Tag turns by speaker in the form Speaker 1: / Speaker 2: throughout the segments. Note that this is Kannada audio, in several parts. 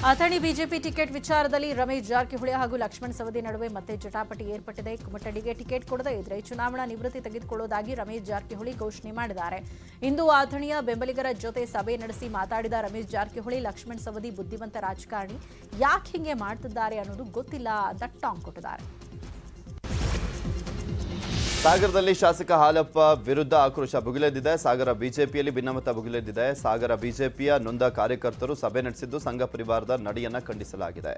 Speaker 1: ಅಥಣಿ ಬಿಜೆಪಿ ಟಿಕೆಟ್ ವಿಚಾರದಲ್ಲಿ ರಮೇಶ್ ಜಾರಕಿಹೊಳಿ ಹಾಗೂ ಲಕ್ಷ್ಮಣ್ ಸವದಿ ನಡುವೆ ಮತ್ತೆ ಜಟಾಪಟಿ ಏರ್ಪಟ್ಟಿದೆ. ಕುಮಟಳ್ಳಿಗೆ ಟಿಕೆಟ್ ಕೊಡದೇ ಇದ್ರೆ ಚುನಾವಣಾ ನಿವೃತ್ತಿ ತೆಗೆದುಕೊಳ್ಳುವುದಾಗಿ ರಮೇಶ್ ಜಾರಕಿಹೊಳಿ ಘೋಷಣೆ ಮಾಡಿದ್ದಾರೆ. ಇಂದು ಅಥಣಿಯ ಬೆಂಬಲಿಗರ ಜೊತೆ ಸಭೆ ನಡೆಸಿ ಮಾತಾಡಿದ ರಮೇಶ್ ಜಾರಕಿಹೊಳಿ, ಲಕ್ಷ್ಮಣ್ ಸವದಿ ಬುದ್ಧಿವಂತ ರಾಜಕಾರಣಿ, ಯಾಕೆ ಹಿಂಗೆ ಮಾಡ್ತಿದ್ದಾರೆ ಅನ್ನೋದು ಗೊತ್ತಿಲ್ಲ ಅಂತ ಟಾಂಗ್ ಕೊಟ್ಟಿದ್ದಾರೆ.
Speaker 2: ಸಾಗರದಲ್ಲಿ ಶಾಸಕ ಹಾಲಪ್ಪ ವಿರುದ್ಧ ಆಕ್ರೋಶ ಭುಗಿಲೆದ್ದಿದೆ. ಸಾಗರ ಬಿಜೆಪಿಯಲ್ಲಿ ಭಿನ್ನಮತ ಭುಗಿಲೆದ್ದಿದೆ. ಸಾಗರ ಬಿಜೆಪಿಯ ನೊಂದ ಕಾರ್ಯಕರ್ತರು ಸಭೆ ನಡೆಸಿದ್ದು ಸಂಘ ಪರಿವಾರದ ನಡೆಯನ್ನ ಖಂಡಿಸಲಾಗಿದೆ.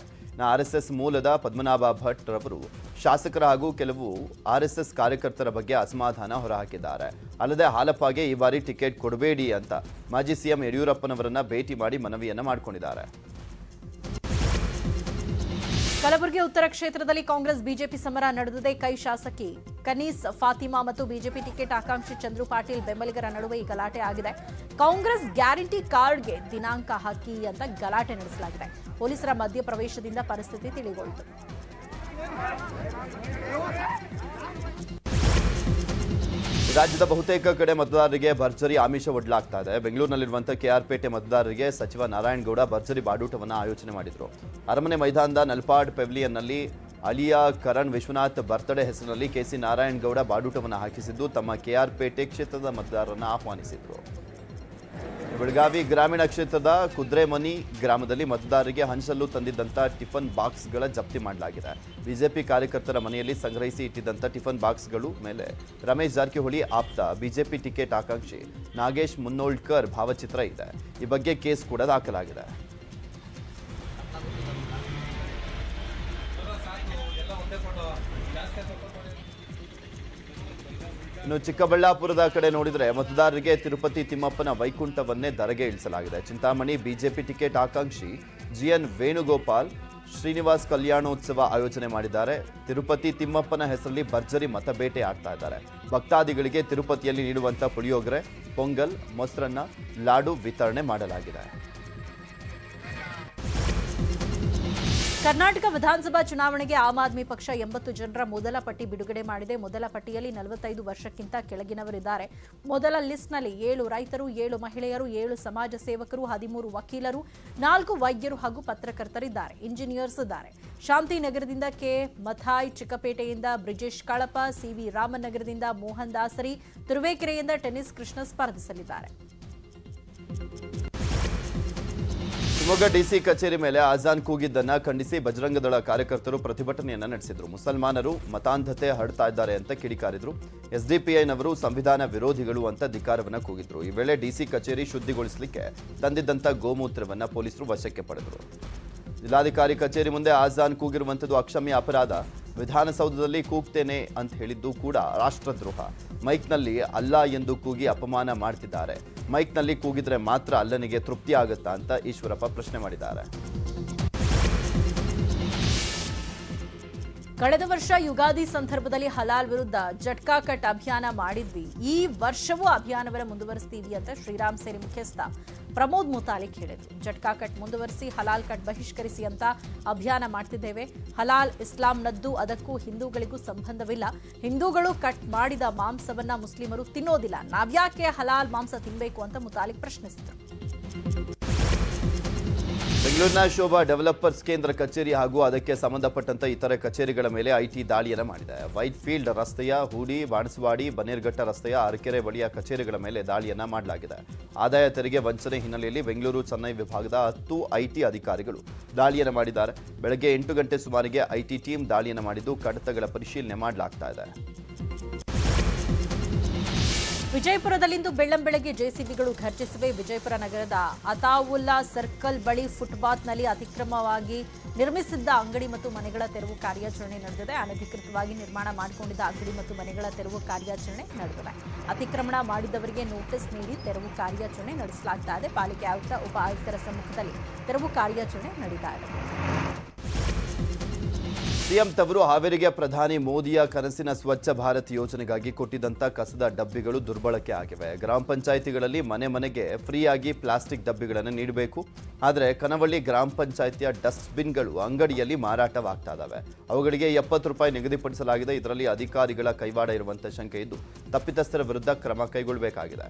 Speaker 2: ಆರ್ಎಸ್ಎಸ್ ಮೂಲದ ಪದ್ಮನಾಭ ಭಟ್ ರವರು ಶಾಸಕರ ಹಾಗೂ ಕೆಲವು ಆರ್ಎಸ್ಎಸ್ ಕಾರ್ಯಕರ್ತರ ಬಗ್ಗೆ ಅಸಮಾಧಾನ ಹೊರಹಾಕಿದ್ದಾರೆ. ಅಲ್ಲದೆ ಹಾಲಪ್ಪಗೆ ಈ ಬಾರಿ ಟಿಕೆಟ್ ಕೊಡಬೇಡಿ ಅಂತ ಮಾಜಿ ಸಿಎಂ ಯಡಿಯೂರಪ್ಪನವರನ್ನ ಭೇಟಿ ಮಾಡಿ ಮನವಿಯನ್ನ ಮಾಡಿಕೊಂಡಿದ್ದಾರೆ.
Speaker 1: ಕಲಬುರಗಿ ಉತ್ತರ ಕ್ಷೇತ್ರದಲ್ಲಿ ಕಾಂಗ್ರೆಸ್ ಬಿಜೆಪಿ ಸಮರ ನಡೆದಿದೆ. ಕೈ ಶಾಸಕಿ ಕನೀಸ್ ಫಾತಿಮಾ ಮತ್ತು ಬಿಜೆಪಿ ಟಿಕೆಟ್ ಆಕಾಂಕ್ಷಿ ಚಂದ್ರು ಪಾಟೀಲ್ ಬೆಂಬಲಿಗರ ನಡುವೆ ಈ ಗಲಾಟೆ ಆಗಿದೆ. ಕಾಂಗ್ರೆಸ್ ಗ್ಯಾರಂಟಿ ಕಾರ್ಡ್ಗೆ ದಿನಾಂಕ ಹಾಕಿ ಅಂತ ಗಲಾಟೆ ನಡೆಸಲಾಗಿದೆ. ಪೊಲೀಸರ ಮಧ್ಯಪ್ರವೇಶದಿಂದ ಪರಿಸ್ಥಿತಿ ತಿಳಿಗೊಳ್ಳಿತು.
Speaker 2: ರಾಜ್ಯದ ಬಹುತೇಕ ಕಡೆ ಮತದಾರರಿಗೆ ಭರ್ಜರಿ ಆಮಿಷ ಒಡ್ಲಾಗ್ತಾ ಇದೆ. ಬೆಂಗಳೂರಿನಲ್ಲಿರುವಂತಹ ಕೆಆರ್ಪೇಟೆ ಮತದಾರರಿಗೆ ಸಚಿವ ನಾರಾಯಣಗೌಡ ಭರ್ಜರಿ ಬಾಡೂಟವನ್ನು ಆಯೋಜನೆ ಮಾಡಿದ್ರು. ಅರಮನೆ ಮೈದಾನದ ನಲ್ಪಾಡ್ ಪೆವಿಲಿಯನ್ನಲ್ಲಿ ಅಳಿಯ ಕರಣ್ ವಿಶ್ವನಾಥ್ ಬರ್ತ್ಡೇ ಹೆಸರಿನಲ್ಲಿ ಕೆಸಿ ನಾರಾಯಣಗೌಡ ಬಾಡೂಟವನ್ನು ಹಾಕಿಸಿದ್ದು ತಮ್ಮ ಕೆಆರ್ಪೇಟೆ ಕ್ಷೇತ್ರದ ಮತದಾರರನ್ನು ಆಹ್ವಾನಿಸಿದ್ರು. ಬೆಳಗಾವಿ ಗ್ರಾಮೀಣ ಕ್ಷೇತ್ರದ ಕುದ್ರೆಮನಿ ಗ್ರಾಮದಲ್ಲಿ ಮತದಾರರಿಗೆ ಹಂಚಲು ತಂದಿದ್ದಂಥ ಟಿಫನ್ ಬಾಕ್ಸ್ಗಳ ಜಪ್ತಿ ಮಾಡಲಾಗಿದೆ. ಬಿಜೆಪಿ ಕಾರ್ಯಕರ್ತರ ಮನೆಯಲ್ಲಿ ಸಂಗ್ರಹಿಸಿ ಇಟ್ಟಿದ್ದಂಥ ಟಿಫನ್ ಬಾಕ್ಸ್ಗಳು ಮೇಲೆ ರಮೇಶ್ ಜಾರಕಿಹೊಳಿ ಆಪ್ತ ಬಿಜೆಪಿ ಟಿಕೆಟ್ ಆಕಾಂಕ್ಷಿ ನಾಗೇಶ್ ಮುನ್ನೋಳ್ಕರ್ ಭಾವಚಿತ್ರ ಇದೆ. ಈ ಬಗ್ಗೆ ಕೇಸ್ ಕೂಡ ದಾಖಲಾಗಿದೆ. ಇನ್ನು ಚಿಕ್ಕಬಳ್ಳಾಪುರದ ಕಡೆ ನೋಡಿದರೆ ಮತದಾರರಿಗೆ ತಿರುಪತಿ ತಿಮ್ಮಪ್ಪನ ವೈಕುಂಠವನ್ನೇ ಧರೆಗೆ ಇಳಿಸಲಾಗಿದೆ. ಚಿಂತಾಮಣಿ ಬಿಜೆಪಿ ಟಿಕೆಟ್ ಆಕಾಂಕ್ಷಿ ಜಿಎನ್ ವೇಣುಗೋಪಾಲ್ ಶ್ರೀನಿವಾಸ್ ಕಲ್ಯಾಣೋತ್ಸವ ಆಯೋಜನೆ ಮಾಡಿದ್ದಾರೆ. ತಿರುಪತಿ ತಿಮ್ಮಪ್ಪನ ಹೆಸರಲ್ಲಿ ಭರ್ಜರಿ ಮತಬೇಟೆ ಆಡ್ತಾ ಇದ್ದಾರೆ. ಭಕ್ತಾದಿಗಳಿಗೆ ತಿರುಪತಿಯಲ್ಲಿ ನೀಡುವಂಥ ಪುಳಿಯೋಗರೆ, ಪೊಂಗಲ್, ಮೊಸರನ್ನ, ಲಾಡು ವಿತರಣೆ ಮಾಡಲಾಗಿದೆ.
Speaker 1: ಕರ್ನಾಟಕ ವಿಧಾನಸಭಾ ಚುನಾವಣೆಗೆ ಆಮ್ ಆದ್ಮಿ ಪಕ್ಷ 80 ಜನರ ಮೊದಲ ಪಟ್ಟಿ ಬಿಡುಗಡೆ ಮಾಡಿದೆ. ಮೊದಲ ಪಟ್ಟಿಯಲ್ಲಿ 45 ವರ್ಷಕ್ಕಿಂತ ಕೆಳಗಿನವರಿದ್ದಾರೆ. ಮೊದಲ ಲಿಸ್ಟ್ನಲ್ಲಿ 7 ರೈತರು, 7 ಮಹಿಳೆಯರು, 7 ಸಮಾಜ ಸೇವಕರು, 13 ವಕೀಲರು, 4 ವೈದ್ಯರು ಹಾಗೂ ಪತ್ರಕರ್ತರಿದ್ದಾರೆ. ಇಂಜಿನಿಯರ್ಸ್ ಇದ್ದಾರೆ. ಶಾಂತಿನಗರದಿಂದ ಕೆ ಮಥಾಯ್, ಚಿಕ್ಕಪೇಟೆಯಿಂದ ಬ್ರಿಜೇಶ್ ಕಾಳಪ್ಪ, ಸಿವಿ ರಾಮನ್ ನಗರದಿಂದ ಮೋಹನ್ ದಾಸರಿ, ತುರುವೇಕೆರೆಯಿಂದ ಟೆನ್ನಿಸ್ ಕೃಷ್ಣ ಸ್ಪರ್ಧಿಸಲಿದ್ದಾರೆ.
Speaker 2: ಶಿವಮೊಗ್ಗ ಡಿಸಿ ಕಚೇರಿ ಮೇಲೆ ಆಜಾನ್ ಕೂಗಿದ್ದನ್ನ ಖಂಡಿಸಿ ಬಜರಂಗದಳ ಕಾರ್ಯಕರ್ತರು ಪ್ರತಿಭಟನೆಯನ್ನ ನಡೆಸಿದ್ರು. ಮುಸಲ್ಮಾನರು ಮತಾಂಧತೆ ಹರಡ್ತಾ ಇದ್ದಾರೆ ಅಂತ ಕಿಡಿಕಾರಿದ್ರು. ಎಸ್ಡಿಪಿಐನವರು ಸಂವಿಧಾನ ವಿರೋಧಿಗಳು ಅಂತ ಧಿಕ್ಕಾರವನ್ನ ಕೂಗಿದ್ರು. ಈ ವೇಳೆ ಡಿಸಿ ಕಚೇರಿ ಶುದ್ಧಿಗೊಳಿಸಲಿಕ್ಕೆ ತಂದಿದ್ದಂಥ ಗೋಮೂತ್ರವನ್ನ ಪೊಲೀಸರು ವಶಕ್ಕೆ ಪಡೆದರು. ಜಿಲ್ಲಾಧಿಕಾರಿ ಕಚೇರಿ ಮುಂದೆ ಆಜಾನ್ ಕೂಗಿರುವಂಥದ್ದು ಅಕ್ಷಮ್ಯ ಅಪರಾಧ. ವಿಧಾನಸೌಧದಲ್ಲಿ ಕೂಗ್ತೇನೆ ಅಂತ ಹೇಳಿದ್ದು ಕೂಡ ರಾಷ್ಟ್ರದ್ರೋಹ. ಮೈಕ್ನಲ್ಲಿ ಅಲ್ಲಾ ಎಂದು ಕೂಗಿ ಅಪಮಾನ ಮಾಡ್ತಿದ್ದಾರೆ. ಮೈಕ್ನಲ್ಲಿ ಕೂಗಿದ್ರೆ ಮಾತ್ರ ಅಲ್ಲನಿಗೆ ತೃಪ್ತಿ ಆಗುತ್ತಾ ಅಂತ ಈಶ್ವರಪ್ಪ ಪ್ರಶ್ನೆ ಮಾಡಿದ್ದಾರೆ.
Speaker 1: ಕಳೆದ ವರ್ಷ ಯುಗಾದಿ ಸಂದರ್ಭದಲ್ಲಿ ಹಲಾಲ್ ವಿರುದ್ಧ ಜಟ್ಕಾ ಕಟ್ ಅಭಿಯಾನ ಮಾಡಿದ್ವಿ. ಈ ವರ್ಷವೂ ಅಭಿಯಾನವನ್ನು ಮುಂದುವರಿಸ್ತೀವಿ ಅಂತ ಶ್ರೀರಾಮ್ ಸೇನೆ ಮುಖ್ಯಸ್ಥ ಪ್ರಮೋದ್ ಮುತಾಲಿಕ್ ಹೇಳಿದರು. ಜಟ್ಕಾ ಕಟ್ ಮುಂದುವರಿಸಿ ಹಲಾಲ್ ಕಟ್ ಬಹಿಷ್ಕರಿಸಿ ಅಂತ ಅಭಿಯಾನ ಮಾಡ್ತಿದ್ದೇವೆ. ಹಲಾಲ್ ಇಸ್ಲಾಂನದ್ದು, ಅದಕ್ಕೂ ಹಿಂದೂಗಳಿಗೂ ಸಂಬಂಧವಿಲ್ಲ. ಹಿಂದೂಗಳು ಕಟ್ ಮಾಡಿದ ಮಾಂಸವನ್ನ ಮುಸ್ಲಿಮರು ತಿನ್ನೋದಿಲ್ಲ. ನಾವ್ಯಾಕೆ ಹಲಾಲ್ ಮಾಂಸ ತಿನ್ನಬೇಕು ಅಂತ ಮುತಾಲಿಕ್ ಪ್ರಶ್ನಿಸಿದರು.
Speaker 2: ಬೆಂಗಳೂರಿನ ಶೋಭಾ ಡೆವಲಪರ್ಸ್ ಕೇಂದ್ರ ಕಚೇರಿ ಹಾಗೂ ಅದಕ್ಕೆ ಸಂಬಂಧಪಟ್ಟಂತ ಇತರೆ ಕಚೇರಿಗಳ ಮೇಲೆ ಐಟಿ ದಾಳಿಯನ್ನು ಮಾಡಿದೆ. ವೈಟ್ ಫೀಲ್ಡ್ ರಸ್ತೆಯ ಹೂಡಿ, ಬಾಣಸವಾಡಿ, ಬನ್ನೇರ್ಘಟ್ಟ ರಸ್ತೆಯ ಅರಕೆರೆ ಬಳಿಯ ಕಚೇರಿಗಳ ಮೇಲೆ ದಾಳಿಯನ್ನ ಮಾಡಲಾಗಿದೆ. ಆದಾಯ ತೆರಿಗೆ ವಂಚನೆ ಹಿನ್ನೆಲೆಯಲ್ಲಿ ಬೆಂಗಳೂರು ಚೆನ್ನೈ ವಿಭಾಗದ 10 ಐಟಿ ಅಧಿಕಾರಿಗಳು ದಾಳಿಯನ್ನು ಮಾಡಿದ್ದಾರೆ. ಬೆಳಗ್ಗೆ 8 ಗಂಟೆ ಸುಮಾರಿಗೆ ಐಟಿ ಟೀಮ್ ದಾಳಿಯನ್ನು ಮಾಡಿದ್ದು ಕಡತಗಳ ಪರಿಶೀಲನೆ ಮಾಡಲಾಗ್ತಾ ಇದೆ.
Speaker 1: ವಿಜಯಪುರದಲ್ಲಿಂದು ಬೆಳ್ಳಂಬೆಳಗ್ಗೆ ಜೆಸಿಬಿಗಳು ಘರ್ಜಿಸಿವೆ. ವಿಜಯಪುರ ನಗರದ ಅತಾವುಲ್ಲಾ ಸರ್ಕಲ್ ಬಳಿ ಫುಟ್ಪಾತ್ನಲ್ಲಿ ಅತಿಕ್ರಮವಾಗಿ ನಿರ್ಮಿಸಿದ್ದ ಅಂಗಡಿ ಮತ್ತು ಮನೆಗಳ ತೆರವು ಕಾರ್ಯಾಚರಣೆ ನಡೆದಿದೆ. ಅನಧಿಕೃತವಾಗಿ ನಿರ್ಮಾಣ ಮಾಡಿಕೊಂಡಿದ್ದ ಅಂಗಡಿ ಮತ್ತು ಮನೆಗಳ ತೆರವು ಕಾರ್ಯಾಚರಣೆ ನಡೆದಿದೆ. ಅತಿಕ್ರಮಣ ಮಾಡಿದವರಿಗೆ ನೋಟಿಸ್ ನೀಡಿ ತೆರವು ಕಾರ್ಯಾಚರಣೆ ನಡೆಸಲಾಗ್ತಾ ಇದೆ. ಪಾಲಿಕೆ ಆಯುಕ್ತ, ಉಪ ಆಯುಕ್ತರ ಸಮ್ಮುಖದಲ್ಲಿ ತೆರವು ಕಾರ್ಯಾಚರಣೆ ನಡೀತಾ ಇದೆ.
Speaker 2: ಸಿಎಂ ತವರು ಹಾವೇರಿಗೆ ಪ್ರಧಾನಿ ಮೋದಿಯ ಕನಸಿನ ಸ್ವಚ್ಛ ಭಾರತ್ ಯೋಜನೆಗಾಗಿ ಕೊಟ್ಟಿದ್ದಂಥ ಕಸದ ಡಬ್ಬಿಗಳು ದುರ್ಬಳಕೆ ಆಗಿವೆ. ಗ್ರಾಮ ಪಂಚಾಯಿತಿಗಳಲ್ಲಿ ಮನೆ ಮನೆಗೆ ಫ್ರೀಯಾಗಿ ಪ್ಲಾಸ್ಟಿಕ್ ಡಬ್ಬಿಗಳನ್ನು ನೀಡಬೇಕು. ಆದರೆ ಕನವಳ್ಳಿ ಗ್ರಾಮ ಪಂಚಾಯಿತಿಯ ಡಸ್ಟ್ಬಿನ್ಗಳು ಅಂಗಡಿಯಲ್ಲಿ ಮಾರಾಟವಾಗ್ತಾ ಇದ್ದಾವೆ. ಅವುಗಳಿಗೆ 70 ರೂಪಾಯಿ ನಿಗದಿಪಡಿಸಲಾಗಿದೆ. ಇದರಲ್ಲಿ ಅಧಿಕಾರಿಗಳ ಕೈವಾಡ ಇರುವಂಥ ಶಂಕೆ ಇದ್ದು ತಪ್ಪಿತಸ್ಥರ ವಿರುದ್ಧ ಕ್ರಮ ಕೈಗೊಳ್ಳಬೇಕಾಗಿದೆ.